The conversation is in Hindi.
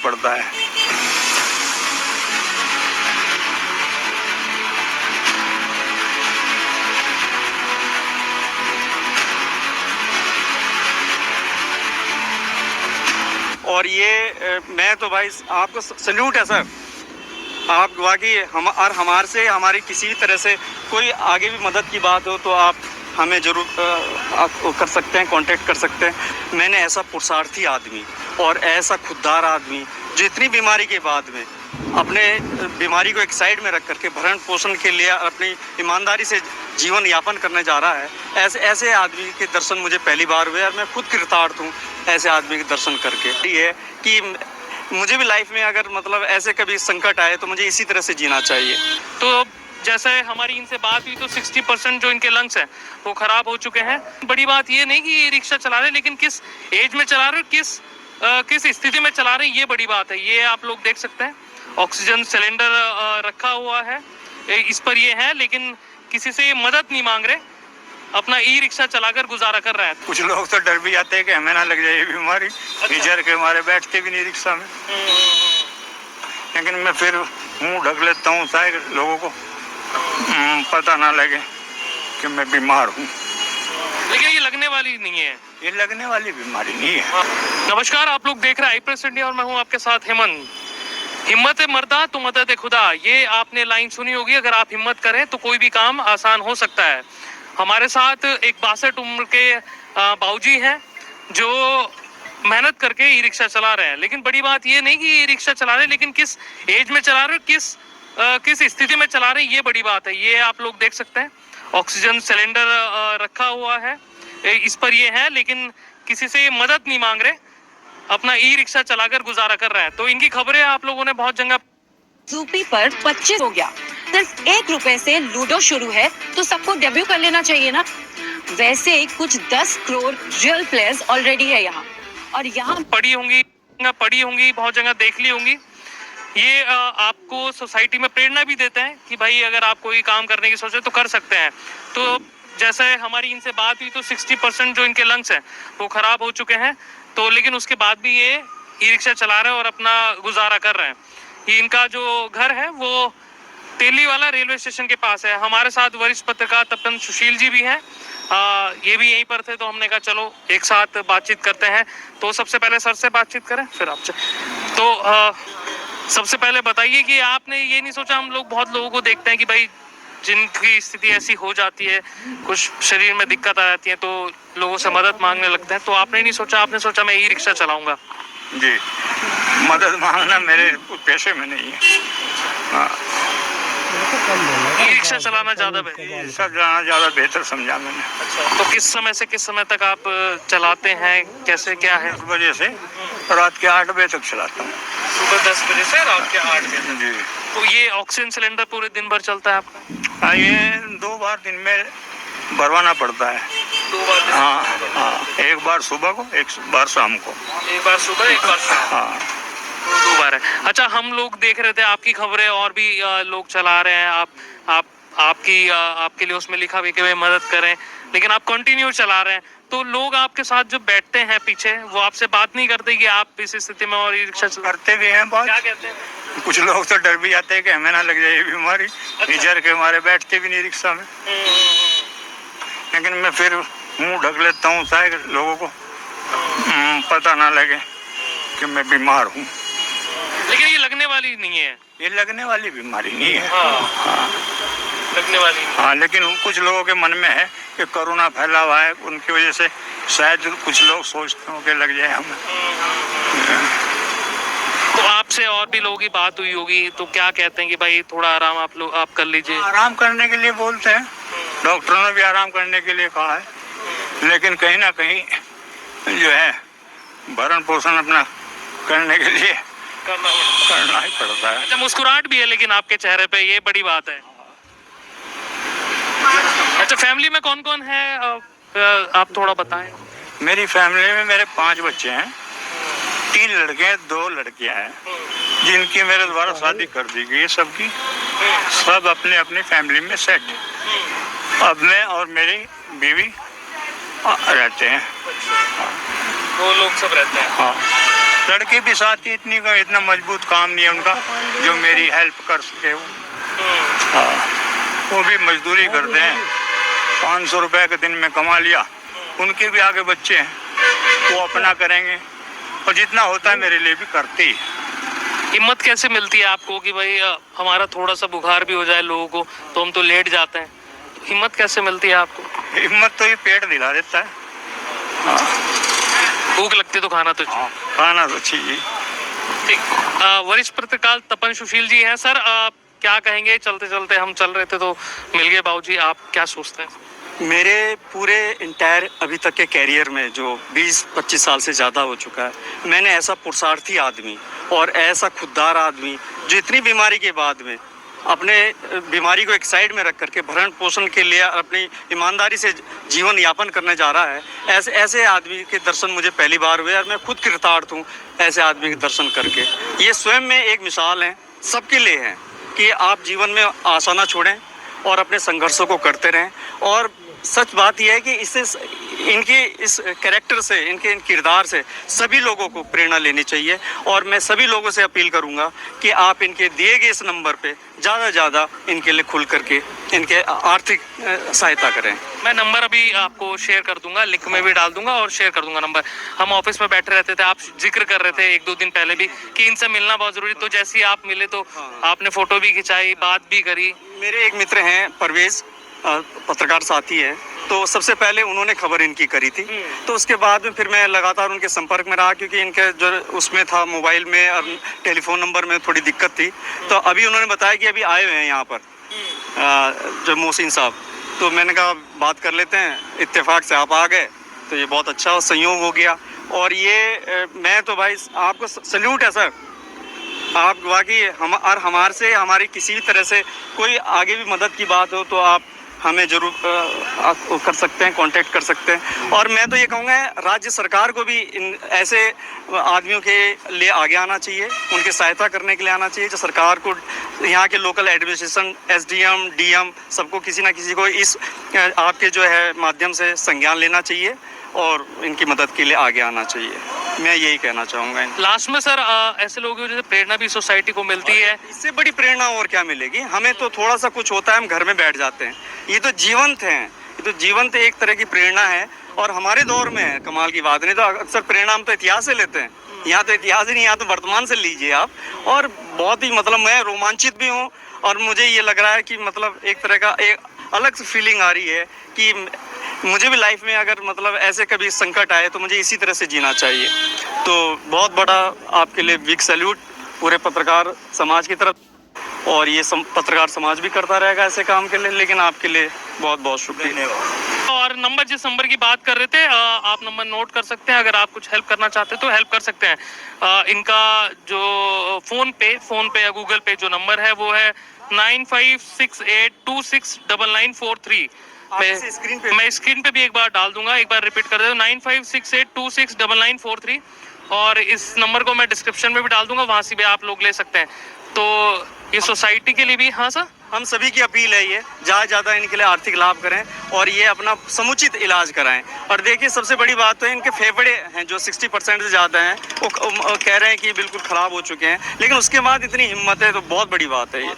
पड़ता है। और ये मैं तो भाई आपको सल्यूट है सर, आप वाकई हमारे से हमारी किसी भी तरह से कोई आगे भी मदद की बात हो तो आप हमें ज़रूर आप कर सकते हैं, कांटेक्ट कर सकते हैं। मैंने ऐसा पुरुषार्थी आदमी और ऐसा खुददार आदमी जो इतनी बीमारी के बाद में अपने बीमारी को एक साइड में रख करके भरण पोषण के लिए अपनी ईमानदारी से जीवन यापन करने जा रहा है, ऐसे आदमी के दर्शन मुझे पहली बार हुए और मैं खुद कृतार्थ हूँ ऐसे आदमी के दर्शन करके। ये कि मुझे भी लाइफ में अगर मतलब ऐसे कभी संकट आए तो मुझे इसी तरह से जीना चाहिए। तो जैसे हमारी इनसे बात हुई तो 60% जो इनके लंग्स हैं वो खराब हो चुके हैं। बड़ी बात ये नहीं कि ये रिक्शा चला रहे, लेकिन किस एज में चला रहे, किस स्थिति में चला रहे, ये बड़ी बात है। ये आप लोग देख सकते हैं, ऑक्सीजन सिलेंडर रखा हुआ है, इस पर ये है, लेकिन किसी से मदद नहीं मांग रहे, अपना ई रिक्शा चलाकर गुजारा कर रहे हैं। कुछ लोग तो डर भी जाते हैं कि हमें ना लग जाए ये बीमारी। डर के हमारे बैठते भी नहीं रिक्शा में, लेकिन मैं फिर मुंह ढक लेता हूँ ताकि लोगों को पता ना लगे कि मैं बीमार हूँ। लेकिन ये लगने वाली नहीं है, ये लगने वाली बीमारी नहीं है। नमस्कार, आप लोग देख रहे हैं iPress इंडिया और मैं हूँ आपके साथ हेमंत। हिम्मत मर्दा तो मदद खुदा, ये आपने लाइन सुनी होगी। अगर आप हिम्मत करें तो कोई भी काम आसान हो सकता है। हमारे साथ एक 62 उम्र के बाऊजी हैं जो मेहनत करके ई रिक्शा चला रहे हैं। लेकिन बड़ी बात ये नहीं कि ई रिक्शा चला रहे, लेकिन किस एज में चला रहे, किस स्थिति में चला रहे, ये बड़ी बात है। ये आप लोग देख सकते हैं, ऑक्सीजन सिलेंडर रखा हुआ है, इस पर ये है, लेकिन किसी से मदद नहीं मांग रहे, अपना ई रिक्शा चलाकर गुजारा कर रहे हैं। तो इनकी खबरें आप लोगों ने बहुत जगह। यूपी पर 25 हो गया, सिर्फ 1 रुपए से लूडो शुरू है तो सबको डेब्यू कर लेना चाहिए ना। वैसे कुछ 10 करोड़ रियल प्लेयर्स ऑलरेडी है यहाँ, और यहाँ पढ़ी होंगी बहुत जगह देख ली होंगी। ये आपको सोसाइटी में प्रेरणा भी देते हैं कि भाई अगर आप कोई काम करने की सोचे तो कर सकते हैं। तो जैसे हमारी इनसे बात हुई तो 60% जो इनके लंग्स हैं वो खराब हो चुके हैं, तो लेकिन उसके बाद भी ये ई रिक्शा चला रहे हैं और अपना गुजारा कर रहे हैं। ये इनका जो घर है वो तेली वाला रेलवे स्टेशन के पास है। हमारे साथ वरिष्ठ पत्रकार तपन सुशील जी भी हैं, ये भी यहीं पर थे, तो हमने कहा चलो एक साथ बातचीत करते हैं। तो सबसे पहले सर से बातचीत करें फिर आपसे। तो सबसे पहले बताइए कि आपने ये नहीं सोचा, हम लोग बहुत लोगों को देखते हैं कि भाई जिनकी स्थिति ऐसी हो जाती है, कुछ शरीर में दिक्कत आ जाती है तो लोगों से मदद मांगने लगते हैं, तो आपने नहीं सोचा, आपने सोचा मैं ई रिक्शा चलाऊंगा? जी, मदद मांगना मेरे पेशे में नहीं है। हाँ, ई रिक्शा चलाना ज्यादा बेहतर समझा मैंने। अच्छा, तो किस समय से किस समय तक आप चलाते हैं, कैसे क्या है? 10 बजे से रात के 8 बजे तक चलाता हूँ। सुबह 10 बजे से रात के 8 बजे तक? जी। तो ये ऑक्सीजन सिलेंडर पूरे दिन भर चलता है आपका? हाँ, ये 2 बार दिन में भरवाना पड़ता है। 2 बार? हाँ, एक बार सुबह को, एक बार शाम को। एक बार सुबह, एक बार शाम? हाँ, 2 बार है। अच्छा, हम लोग देख रहे थे आपकी खबरें, और भी लोग चला रहे हैं, आपके लिए उसमें लिखा भी कि वे मदद करें, लेकिन आप कंटिन्यू चला रहे हैं। तो लोग आपके साथ जो बैठते हैं पीछे, वो आपसे बात नहीं करते कि आप इस स्थिति में और ई रिक्शा करते भी हैं बात। क्या कहते हैं? कुछ लोग तो डर भी जाते हैं कि हमें ना लग जाए ये बीमारी। डर के हमारे बैठते भी नहीं रिक्शा में, लेकिन मैं फिर मुंह ढक लेता हूँ ताकि लोगों को पता ना लगे कि मैं बीमार हूँ। लेकिन ये लगने वाली नहीं है, ये लगने वाली बीमारी नहीं है। हाँ, लगने वाली नहीं। हाँ, लेकिन कुछ लोगों के मन में है कि कोरोना फैला हुआ है, उनकी वजह से शायद कुछ लोग सोचते हो कि लग जाए हमें। तो आपसे और भी लोगों की बात हुई होगी, तो क्या कहते हैं कि भाई थोड़ा आराम आप कर लीजिए? आराम करने के लिए बोलते हैं, डॉक्टरों ने भी आराम करने के लिए कहा है, लेकिन कहीं ना कहीं जो है भरण पोषण अपना करने के लिए करना ही पड़ता है। अच्छा, मुस्कुराहट भी है लेकिन आपके चेहरे पे, ये बड़ी बात है। अच्छा, फैमिली में कौन कौन है, आप थोड़ा बताएं। मेरी फैमिली में मेरे 5 बच्चे हैं, 3 लड़के हैं, 2 लड़कियां हैं, जिनकी मेरे द्वारा शादी कर दी गई है। सबकी सब अपने अपनी फैमिली में सेट। अब मैं और मेरी बीवी रहते हैं। वो लोग सब रहते हैं। हाँ, लड़के भी साथ ही इतना मजबूत काम नहीं है उनका जो मेरी हेल्प कर सके वो। हाँ, वो भी मजदूरी करते हैं, 500 रुपए के दिन में कमा लिया। उनके भी आगे बच्चे हैं, वो अपना करेंगे और जितना होता है मेरे लिए भी करते ही। हिम्मत कैसे मिलती है आपको कि भाई हमारा थोड़ा सा बुखार भी हो जाए लोगों को तो हम तो लेट जाते हैं, तो हिम्मत कैसे मिलती है आपको? हिम्मत तो ये पेट दिला देता है। हाँ, भूख लगती तो खाना तो चाहिए। हाँ, खाना तो चाहिए। ठीक। वरिष्ठ पत्रकार तपन सुशील जी हैं। सर क्या कहेंगे? चलते चलते हम चल रहे थे तो मिल गए बाबूजी, आप क्या सोचते हैं? मेरे पूरे इंटायर अभी तक के कैरियर में जो 20-25 साल से ज़्यादा हो चुका है, मैंने ऐसा पुरुषार्थी आदमी और ऐसा खुददार आदमी जो इतनी बीमारी के बाद में अपने बीमारी को एक साइड में रख करके भरण पोषण के लिए अपनी ईमानदारी से जीवन यापन करने जा रहा है, ऐसे आदमी के दर्शन मुझे पहली बार हुए और मैं खुद कृतार्थ हूँ ऐसे आदमी के दर्शन करके। ये स्वयं में एक मिसाल है, सबके लिए है कि आप जीवन में आशा ना छोड़ें और अपने संघर्षों को करते रहें। और सच बात यह है कि इससे इनके इस कैरेक्टर से, इनके इन किरदार से सभी लोगों को प्रेरणा लेनी चाहिए। और मैं सभी लोगों से अपील करूंगा कि आप इनके दिए गए इस नंबर पे ज़्यादा इनके लिए खुल करके इनके आर्थिक सहायता करें। मैं नंबर अभी आपको शेयर कर दूंगा, लिंक में भी डाल दूंगा और शेयर कर दूंगा नंबर। हम ऑफिस में बैठे रहते थे, आप जिक्र कर रहे थे 1-2 दिन पहले भी कि इनसे मिलना बहुत जरूरी, तो जैसे ही आप मिले तो आपने फोटो भी खिंचाई, बात भी करी। मेरे एक मित्र हैं परवेज, पत्रकार साथी है, तो सबसे पहले उन्होंने खबर इनकी करी थी। तो उसके बाद में फिर मैं लगातार उनके संपर्क में रहा, क्योंकि इनके जो उसमें था मोबाइल में और टेलीफोन नंबर में थोड़ी दिक्कत थी। तो अभी उन्होंने बताया कि अभी आए हुए हैं यहाँ पर जो मोहसिन साहब, तो मैंने कहा बात कर लेते हैं, इत्तेफाक से आप आ गए तो ये बहुत अच्छा संयोग हो गया। और ये मैं तो भाई आपको सल्यूट है सर, आप वाकई हमारे से हमारी किसी भी तरह से कोई आगे भी मदद की बात हो तो आप हमें जरूर कर सकते हैं, कांटेक्ट कर सकते हैं। और मैं तो ये कहूँगा राज्य सरकार को भी इन ऐसे आदमियों के लिए आगे आना चाहिए, उनकी सहायता करने के लिए आना चाहिए। जो सरकार को, यहाँ के लोकल एडमिनिस्ट्रेशन, SDM, DM सबको किसी ना किसी को इस आपके जो है माध्यम से संज्ञान लेना चाहिए और इनकी मदद के लिए आगे आना चाहिए। मैं यही कहना चाहूँगा। लास्ट में सर ऐसे लोगों की प्रेरणा भी सोसाइटी को मिलती है, इससे बड़ी प्रेरणा और क्या मिलेगी हमें? तो थोड़ा सा कुछ होता है हम घर में बैठ जाते हैं, ये तो जीवंत हैं, ये तो जीवंत एक तरह की प्रेरणा है। और हमारे दौर में है कमाल की बात, नहीं तो अक्सर प्रेरणा हम तो इतिहास से लेते हैं, यहाँ तो इतिहास ही नहीं, यहाँ तो वर्तमान से लीजिए आप। और बहुत ही मतलब मैं रोमांचित भी हूँ और मुझे ये लग रहा है कि मतलब एक तरह का एक अलग सी फीलिंग आ रही है कि मुझे भी लाइफ में अगर मतलब ऐसे कभी संकट आए तो मुझे इसी तरह से जीना चाहिए। तो बहुत बड़ा आपके लिए बिग सैल्यूट पूरे पत्रकार समाज की तरफ, और ये पत्रकार समाज भी करता रहेगा ऐसे काम के लिए, लेकिन आपके लिए बहुत बहुत शुक्रिया। और नंबर, जिस नंबर की बात कर रहे थे आप नंबर नोट कर सकते हैं, अगर आप कुछ हेल्प करना चाहते हैं तो हेल्प कर सकते हैं। इनका जो फोन पे या गूगल पे जो नंबर है वो है 9568269943। मैं स्क्रीन पे भी एक बार डाल दूंगा, एक बार रिपीट कर देता हूँ, 9568269943। और इस नंबर को मैं डिस्क्रिप्शन में भी डाल दूंगा, वहां से भी आप लोग ले सकते हैं। तो ये सोसाइटी के लिए भी, हाँ सर, हम सभी की अपील है ये ज़्यादा इनके लिए आर्थिक लाभ करें और ये अपना समुचित इलाज कराएं। और देखिए सबसे बड़ी बात तो इनके फेफड़े हैं जो 60% से ज़्यादा हैं, वो कह रहे हैं कि बिल्कुल ख़राब हो चुके हैं, लेकिन उसके बाद इतनी हिम्मत है तो बहुत बड़ी बात है ये।